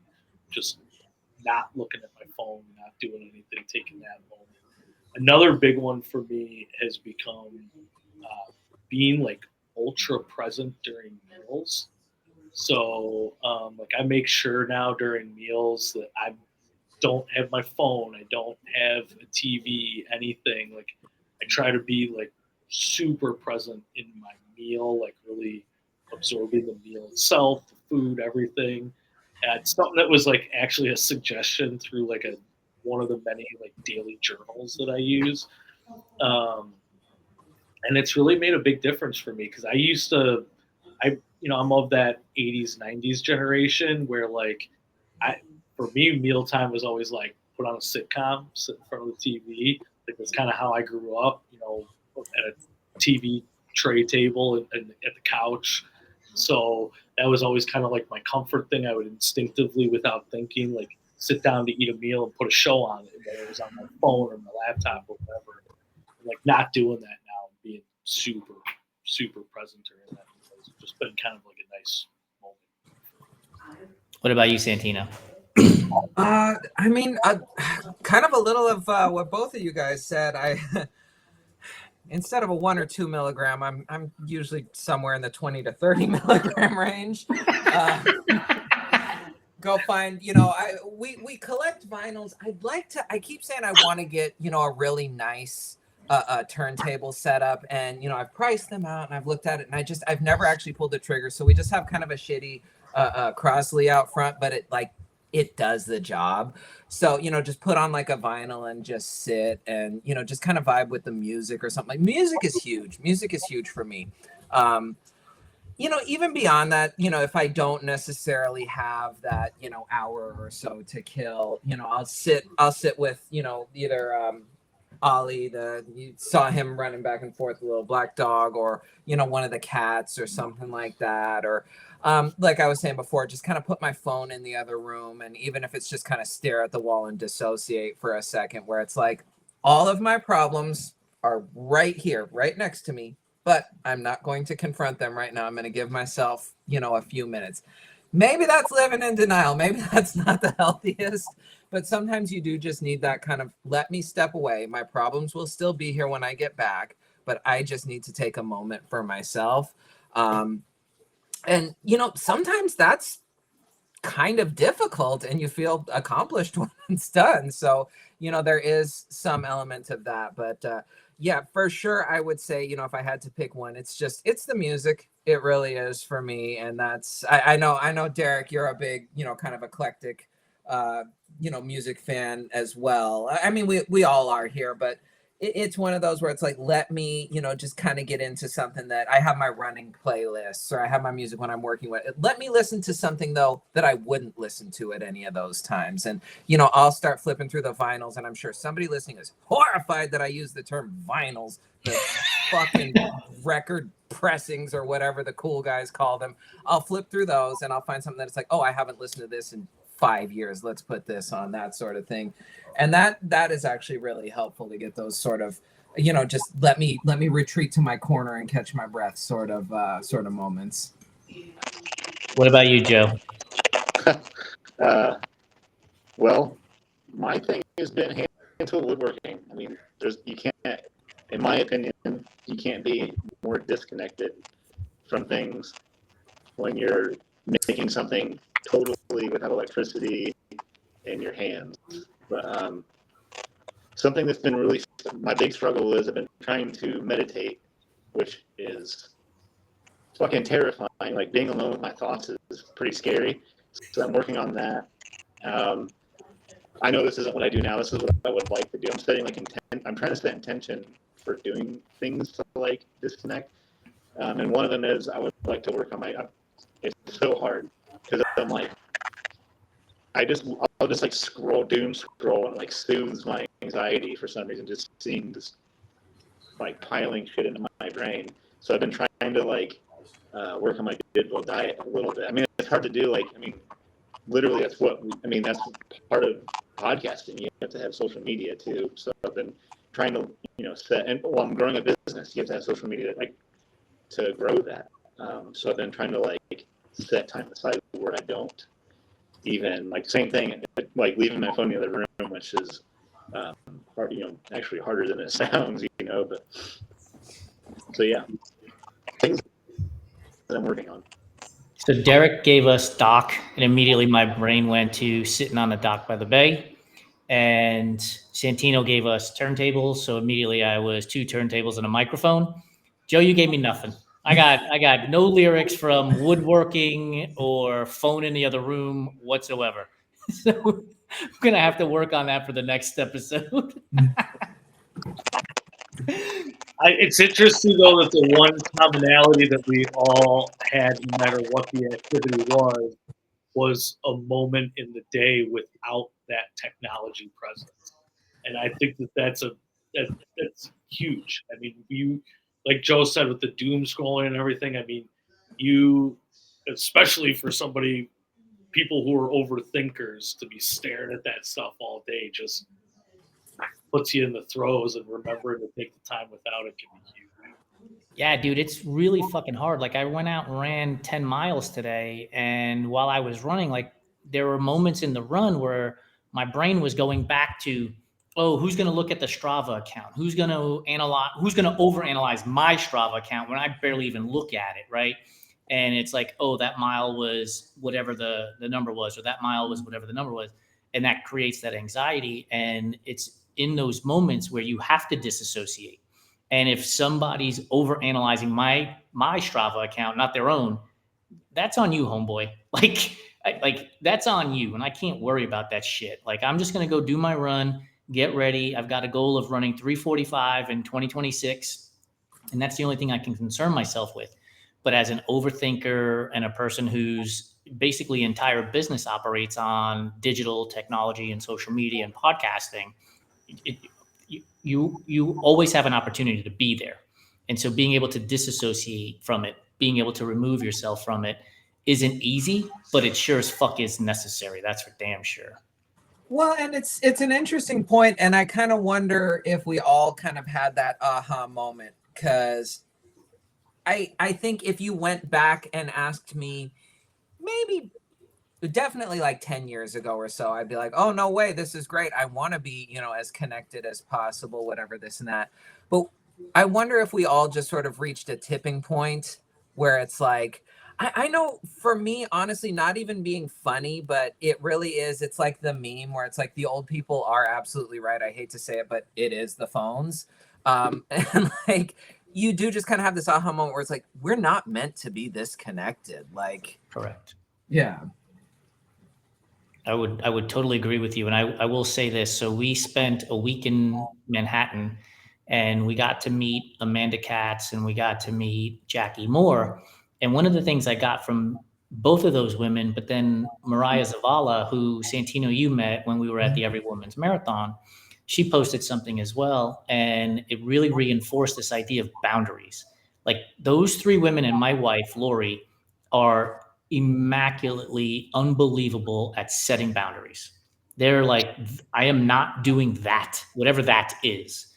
just not looking at my phone, not doing anything, taking that moment. Another big one for me has become being like ultra present during meals. So like I make sure now during meals that I don't have my phone, I don't have a TV, anything. Like I try to be like super present in my meal, like really absorbing the meal itself, the food, everything. And it's something that was like actually a suggestion through like one of the many like daily journals that I use. And it's really made a big difference for me because I'm of that 80s, 90s generation where like for me, mealtime was always like put on a sitcom, sit in front of the TV. Like that's kind of how I grew up, at a TV tray table and at the couch. So that was always kind of like my comfort thing. I would instinctively, without thinking, like sit down to eat a meal and put a show on it, whether it was on my phone or my laptop or whatever. Like not doing that now and being super, super present during that. It's just been kind of like a nice moment. What about you, Santino? I mean, kind of a little of what both of you guys said. I instead of a 1 or 2 milligram, I'm usually somewhere in the 20 to 30 milligram range. Go find, we collect vinyls. I keep saying I want to get, a really nice turntable setup, and I've priced them out and I've looked at it, and I've never actually pulled the trigger. So we just have kind of a shitty Crossley out front, but it does the job. So, just put on like a vinyl and just sit and, just kind of vibe with the music or something. Like music is huge. Music is huge for me. Even beyond that, if I don't necessarily have that, hour or so to kill, I'll sit with, either Ollie, you saw him running back and forth, a little black dog, or, one of the cats or something like that. Or like I was saying before, just kind of put my phone in the other room. And even if it's just kind of stare at the wall and dissociate for a second, where it's like all of my problems are right here, right next to me, but I'm not going to confront them right now. I'm going to give myself, a few minutes. Maybe that's living in denial. Maybe that's not the healthiest, but sometimes you do just need that kind of, let me step away. My problems will still be here when I get back, but I just need to take a moment for myself. And, sometimes that's kind of difficult and you feel accomplished when it's done. So, there is some element of that, but yeah, for sure. I would say, if I had to pick one, it's the music. It really is for me. And that's, I know, Derek, you're a big, kind of eclectic, music fan as well. I mean, we all are here, but it's one of those where it's like, let me, just kind of get into something that I have my running playlists, or I have my music when I'm working with it. Let me listen to something though that I wouldn't listen to at any of those times. And, I'll start flipping through the vinyls, and I'm sure somebody listening is horrified that I use the term vinyls, the fucking record pressings or whatever the cool guys call them. I'll flip through those and I'll find something that's like, oh, I haven't listened to this in 5 years. Let's put this on, that sort of thing. And that is actually really helpful to get those sort of, just let me retreat to my corner and catch my breath sort of moments. What about you, Joe? Well, my thing has been hand tool woodworking. I mean, you can't, in my opinion, you can't be more disconnected from things when you're making something totally without electricity in your hands. But something that's been really my big struggle is I've been trying to meditate, which is fucking terrifying. Like being alone with my thoughts is pretty scary. So I'm working on that. I know this isn't what I do now. This is what I would like to do. I'm setting like intent. I'm trying to set intention for doing things to like disconnect. And one of them is I would like to work on it's so hard because I'm like, I'll just like doom scroll and like soothes my anxiety for some reason, just seeing this like piling shit into my brain. So I've been trying to like work on my digital diet a little bit. I mean, it's hard to do. Like, I mean, literally that's part of podcasting. You have to have social media too. So I've been trying to, set, and while I'm growing a business, you have to have social media to grow that. So I've been trying to like set time aside where I don't even like same thing, like leaving my phone in the other room, which is hard, actually harder than it sounds, but so yeah, things that I'm working on. So Derek gave us dock, and immediately my brain went to sitting on the dock by the bay. And Santino gave us turntables, so immediately I was 2 turntables and a microphone. Joe, you gave me nothing. I got no lyrics from woodworking or phone in the other room whatsoever. So I'm gonna have to work on that for the next episode. It's interesting though that the one commonality that we all had, no matter what the activity was a moment in the day without that technology presence. And I think that's huge. I mean, like Joe said, with the doom scrolling and everything, I mean, you, especially for people who are overthinkers, to be staring at that stuff all day just puts you in the throes, and remembering to take the time without it can be huge. Yeah, dude, it's really fucking hard. Like I went out and ran 10 miles today, and while I was running, like there were moments in the run where my brain was going back to, oh, who's going to look at the Strava account? Who's going to overanalyze my Strava account when I barely even look at it, right? And it's like, oh, that mile was whatever the number was, or that mile was whatever the number was. And that creates that anxiety. And it's in those moments where you have to disassociate. And if somebody's overanalyzing my Strava account, not their own, that's on you, homeboy. Like that's on you, and I can't worry about that shit. Like I'm just gonna go do my run, get ready. I've got a goal of running 3:45 in 2026, and that's the only thing I can concern myself with. But as an overthinker and a person whose basically entire business operates on digital technology and social media and podcasting, you always have an opportunity to be there. And so being able to disassociate from it, being able to remove yourself from it isn't easy, but it sure as fuck is necessary. That's for damn sure. Well, and it's an interesting point, and I kind of wonder if we all kind of had that aha moment, because I think if you went back and asked me maybe definitely like 10 years ago or so, I'd be like, oh, no way, this is great. I want to be, as connected as possible, whatever, this and that. But I wonder if we all just sort of reached a tipping point where it's like, I know for me, honestly, not even being funny, but it really is. It's like the meme where it's like the old people are absolutely right. I hate to say it, but it is the phones. And like, you do just kind of have this aha moment where it's like, we're not meant to be this connected. Like, correct. Yeah. I would totally agree with you. And I will say this. So we spent a week in Manhattan, and we got to meet Amanda Katz and we got to meet Jackie Moore. And one of the things I got from both of those women, but then Mariah Zavala, who Santino you met when we were at the Every Woman's Marathon, she posted something as well. And it really reinforced this idea of boundaries. Like those three women and my wife, Lori, are immaculately unbelievable at setting boundaries. They're like, I am not doing that, whatever that is.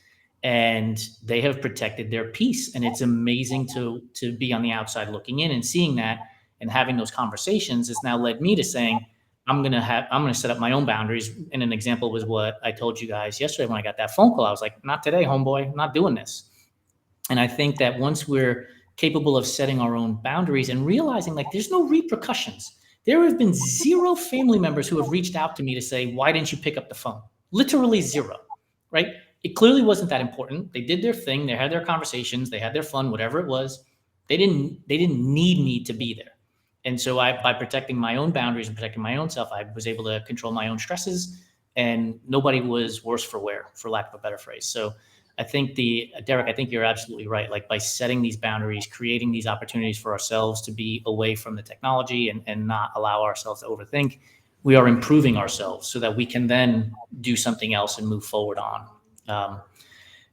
And they have protected their peace. And it's amazing to be on the outside looking in and seeing that and having those conversations has now led me to saying, I'm going to set up my own boundaries. And an example was what I told you guys yesterday when I got that phone call. I was like, not today, homeboy, I'm not doing this. And I think that once we're capable of setting our own boundaries and realizing like there's no repercussions. There have been 0 family members who have reached out to me to say, why didn't you pick up the phone? Literally 0, right? It clearly wasn't that important. They did their thing. They had their conversations. They had their fun, whatever it was. They didn't need me to be there. And so by protecting my own boundaries and protecting my own self, I was able to control my own stresses, and nobody was worse for wear, for lack of a better phrase. So I think Derek, I think you're absolutely right. Like by setting these boundaries, creating these opportunities for ourselves to be away from the technology and not allow ourselves to overthink, we are improving ourselves so that we can then do something else and move forward on.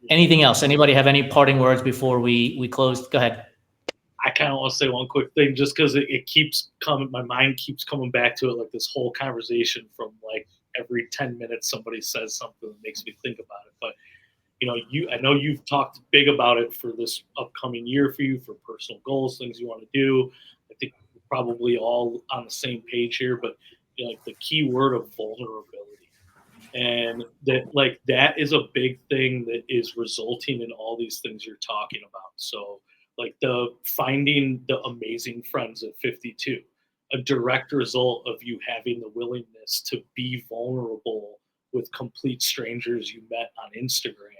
Anything else? Anybody have any parting words before we close? Go ahead. I kind of want to say one quick thing, just because it keeps coming, my mind keeps coming back to it, like this whole conversation from like every 10 minutes somebody says something that makes me think about it. But I know you've talked big about it for this upcoming year for you, for personal goals, things you want to do. I think we're probably all on the same page here, but like the key word of vulnerability, and that is a big thing that is resulting in all these things you're talking about. So like the finding the amazing friends at 52, a direct result of you having the willingness to be vulnerable with complete strangers you met on Instagram.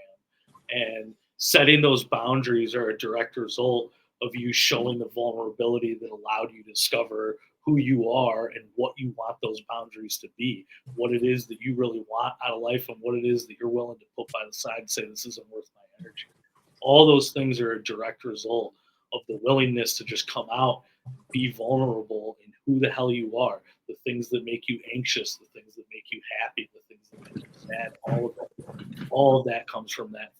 And setting those boundaries are a direct result of you showing the vulnerability that allowed you to discover who you are and what you want those boundaries to be, what it is that you really want out of life, and what it is that you're willing to put by the side and say, this isn't worth my energy. All those things are a direct result of the willingness to just come out, be vulnerable in who the hell you are, the things that make you anxious, the things that make you happy, the things that make you sad, all of that comes from that.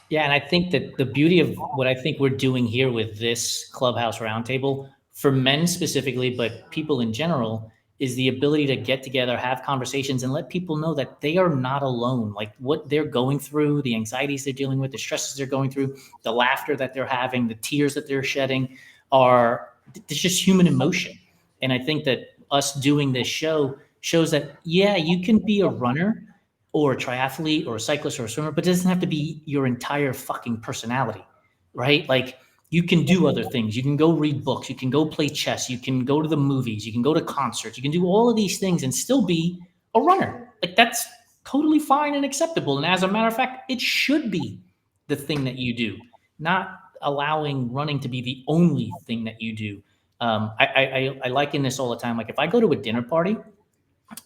Yeah, and I think that the beauty of what I think we're doing here with this Clubhouse Roundtable, for men specifically, but people in general, is the ability to get together, have conversations, and let people know that they are not alone. Like what they're going through, the anxieties they're dealing with, the stresses they're going through, the laughter that they're having, the tears that they're shedding are it's just human emotion. And I think that us doing this show shows that, yeah, you can be a runner or a triathlete or a cyclist or a swimmer, but it doesn't have to be your entire fucking personality, right? Like you can do other things. You can go read books. You can go play chess. You can go to the movies. You can go to concerts. You can do all of these things and still be a runner. Like that's totally fine and acceptable. And as a matter of fact, it should be the thing that you do, not allowing running to be the only thing that you do. I liken this all the time. Like if I go to a dinner party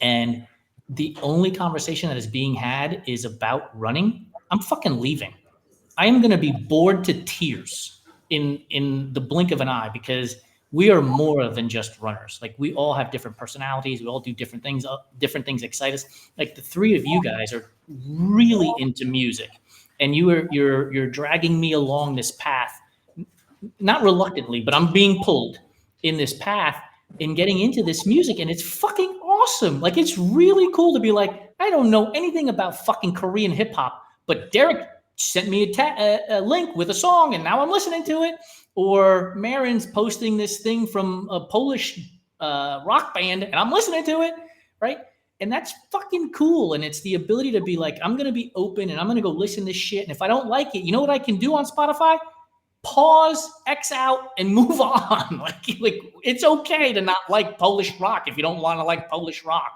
and the only conversation that is being had is about running, I'm fucking leaving. I am going to be bored to tears in the blink of an eye because we are more than just runners. Like we all have different personalities. We all do different things. Different things excite us. Like the three of you guys are really into music, and you're dragging me along this path, not reluctantly, but I'm being pulled in this path in getting into this music, and it's fucking awesome. Like it's really cool to be like, I don't know anything about fucking Korean hip hop, but Derek sent me a link with a song, and now I'm listening to it. Or Marin's posting this thing from a Polish rock band, and I'm listening to it, right? And that's fucking cool. And it's the ability to be like, I'm gonna be open, and I'm gonna go listen to this shit. And if I don't like it, you know what I can do on Spotify? Pause, X out, and move on. like it's okay to not like Polish rock if you don't want to like Polish rock.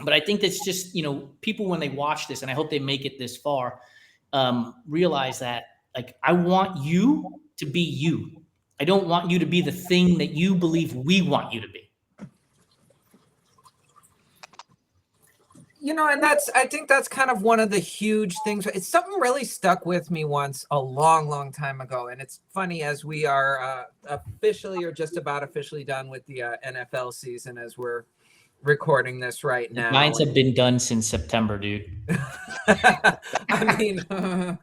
But I think that's just, people when they watch this, and I hope they make it this far, realize that like I want you to be you. I don't want you to be the thing that you believe we want you to be. And I think that's kind of one of the huge things. It's something really stuck with me once a long, long time ago. And it's funny as we are officially or just about officially done with the NFL season as we're recording this right now. Giants have been done since September, dude. I mean, but,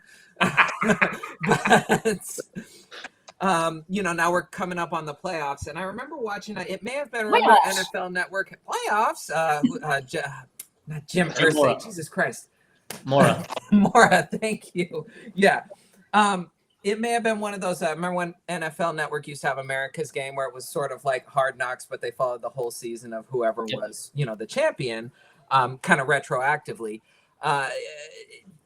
now we're coming up on the playoffs. And I remember watching, it may have been NFL Network playoffs. Not Jim Irsay, Jesus Christ. Mora, thank you. Yeah. It may have been one of those, remember when NFL Network used to have America's Game where it was sort of like Hard Knocks, but they followed the whole season of whoever was, the champion, kind of retroactively.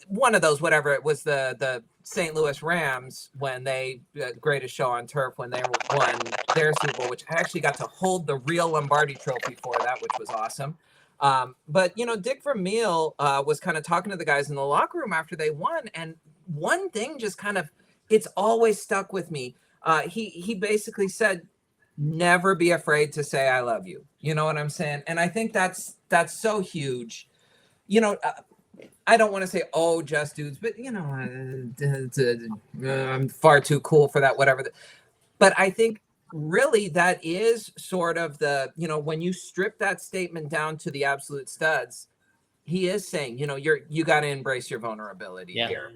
One of those, whatever, it was the St. Louis Rams when they, greatest show on turf, when they won their Super Bowl, which I actually got to hold the real Lombardi trophy for that, which was awesome. But Dick Vermeil was kind of talking to the guys in the locker room after they won, and one thing just kind of, it's always stuck with me. He basically said, never be afraid to say I love you. You know what I'm saying? And I think that's so huge. I don't want to say, oh, just dudes, but I'm far too cool for that, whatever. But I think really that is sort of the, when you strip that statement down to the absolute studs, he is saying, you got to embrace your vulnerability here.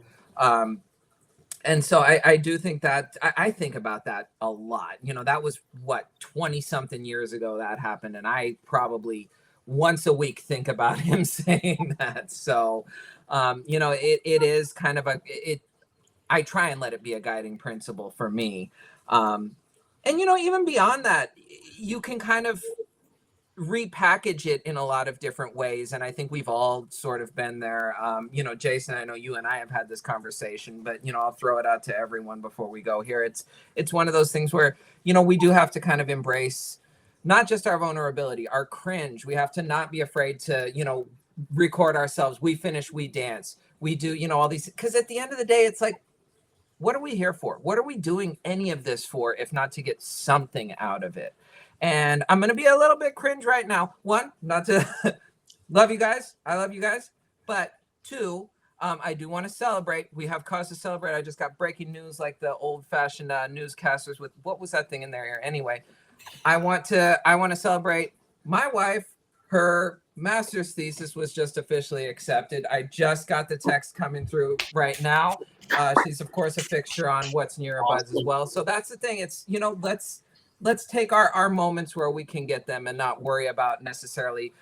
And so I do think that I think about that a lot. That was what, 20 something years ago that happened. And I probably once a week think about him saying that. So, it is kind of I try and let it be a guiding principle for me. And, even beyond that, you can kind of repackage it in a lot of different ways. And I think we've all sort of been there. Jason, I know you and I have had this conversation, but, I'll throw it out to everyone before we go here. It's one of those things where, we do have to kind of embrace not just our vulnerability, our cringe. We have to not be afraid to, record ourselves. We finish, we dance, we do, all these, because at the end of the day, it's like, what are we here for? What are we doing any of this for, if not to get something out of it? And I'm going to be a little bit cringe right now. One, not to love you guys. I love you guys. But two, I do want to celebrate. We have cause to celebrate. I just got breaking news like the old fashioned newscasters with, what was that thing in their ear? Anyway, I want to celebrate my wife, her master's thesis was just officially accepted. I just got the text coming through right now. She's of course a fixture on What's in Your Earbuds as well. So that's the thing. It's, you know, let's take our moments where we can get them and not worry about necessarily,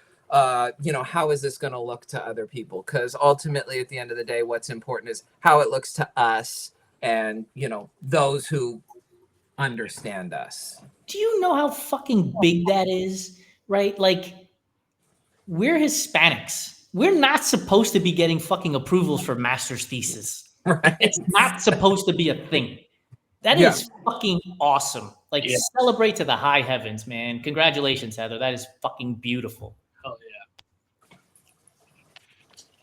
you know, how is this going to look to other people? Because ultimately, at the end of the day, what's important is how it looks to us and, you know, those who understand us. Do you know how fucking big that is? Right? Like, we're Hispanics. We're not supposed to be getting fucking approvals for master's thesis. Right. It's not supposed to be a thing. That is fucking awesome. Like, celebrate to the high heavens, man. Congratulations, Heather. That is fucking beautiful. Oh, yeah.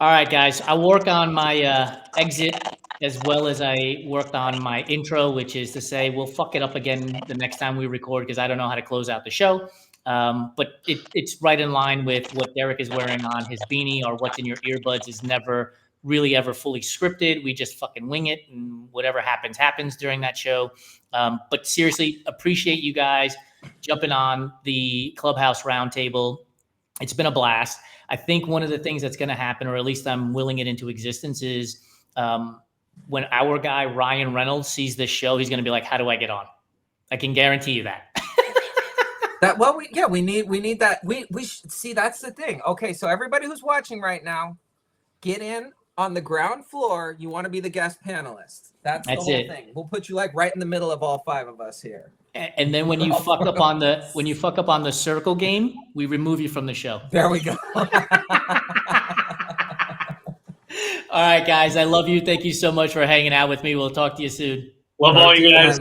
All right, guys. I'll work on my exit as well as I worked on my intro, which is to say we'll fuck it up again the next time we record because I don't know how to close out the show. But it's right in line with what Derek is wearing on his beanie, or what's in your earbuds is never really ever fully scripted. We just fucking wing it, and whatever happens during that show. But seriously, appreciate you guys jumping on the Clubhouse Roundtable. It's been a blast. I think one of the things that's going to happen, or at least I'm willing it into existence, is when our guy Ryan Reynolds sees this show, he's going to be like, how do I get on? I can guarantee you that. We need that. We should see, that's the thing. Okay, so everybody who's watching right now, get in on the ground floor. You want to be the guest panelist. That's the whole thing. We'll put you like right in the middle of all five of us here. And then when you fuck up on the circle game, we remove you from the show. There we go. All right, guys. I love you. Thank you so much for hanging out with me. We'll talk to you soon. Love all you guys.